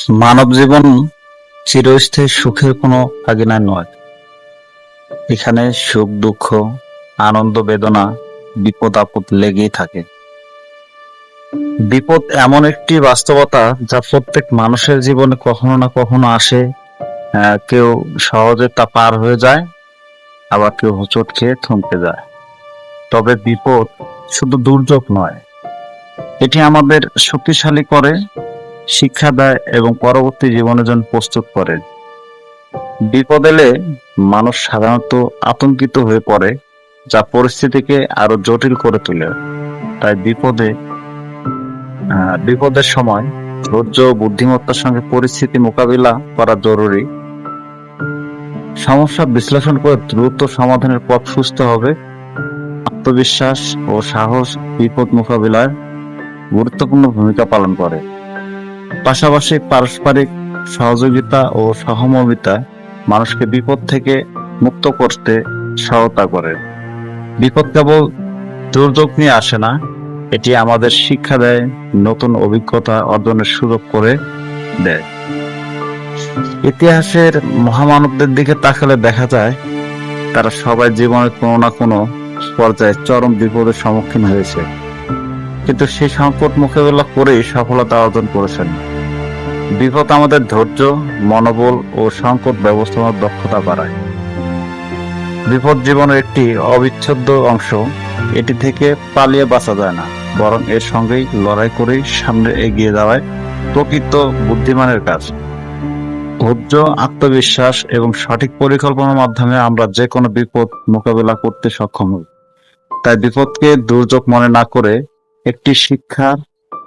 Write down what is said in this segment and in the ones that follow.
মানব জীবন চিরস্থায়ী সুখের কোনো আগিনা নয়। এখানে সুখ দুঃখ, আনন্দ বেদনা, বিপদ আপদ লেগেই থাকে। বিপদ এমন একটি বাস্তবতা যা প্রত্যেক মানুষের জীবনে কখনো না কখনো আসে। কেউ সহজে তা পার হয়ে যায়, আবার কেউ হোঁচট খেয়ে থমকে যায়। তবে বিপদ শুধু দুর্যোগ নয়, এটি আমাদের শক্তিশালী করে, শিক্ষা দেয় এবং পরবর্তী জীবনের জন্য প্রস্তুত করে। বিপদ এলে মানুষ সাধারণত আতঙ্কিত হয়ে পড়ে, যা পরিস্থিতিকে আরো জটিল করে তোলে। তাই বিপদের সময় ধৈর্য ও বুদ্ধিমত্তার সঙ্গে পরিস্থিতি মোকাবিলা করা জরুরি। সমস্যা বিশ্লেষণ করে দ্রুত সমাধানের পথ খুঁজতে হবে। আত্মবিশ্বাস ও সাহস বিপদ মোকাবিলায় গুরুত্বপূর্ণ ভূমিকা পালন করে। পাশাপাশি পারস্পরিক সহযোগিতা ও সহমর্মিতা মানুষকে বিপদ থেকে মুক্ত করতে সহায়তা করে। বিপদ কেবল দুর্যোগ নিয়ে আসে না, এটি আমাদের শিক্ষা দেয়, নতুন অভিজ্ঞতা অর্জনের সুযোগ করে দেয়। ইতিহাসের মহামানবদের দিকে তাকালে দেখা যায় তারা সবাই জীবনের কোনো না কোনো পর্যায়ে চরম বিপদের সম্মুখীন হয়েছে, কিন্তু সেই সংকট মোকাবেলা করেই সফলতা অর্জন করেছেন। বিপদ আমাদের ধৈর্য, মনোবল ও সংকট ব্যবস্থাপনার দক্ষতা বাড়ায়। বিপদ জীবনের একটি অবিচ্ছেদ্য অংশ, এটি থেকে পালিয়ে বাঁচা যায় না, বরং এর সঙ্গেই লড়াই করেই সামনে এগিয়ে যাওয়ায় প্রকৃত বুদ্ধিমানের কাজ। ধৈর্য, আত্মবিশ্বাস এবং সঠিক পরিকল্পনার মাধ্যমে আমরা যে কোনো বিপদ মোকাবেলা করতে সক্ষম হই। তাই বিপদকে দুর্যোগ মনে না করে একটি শিক্ষার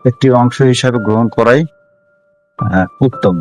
একটি অংশ হিসাবে গ্রহণ করাই উত্তম।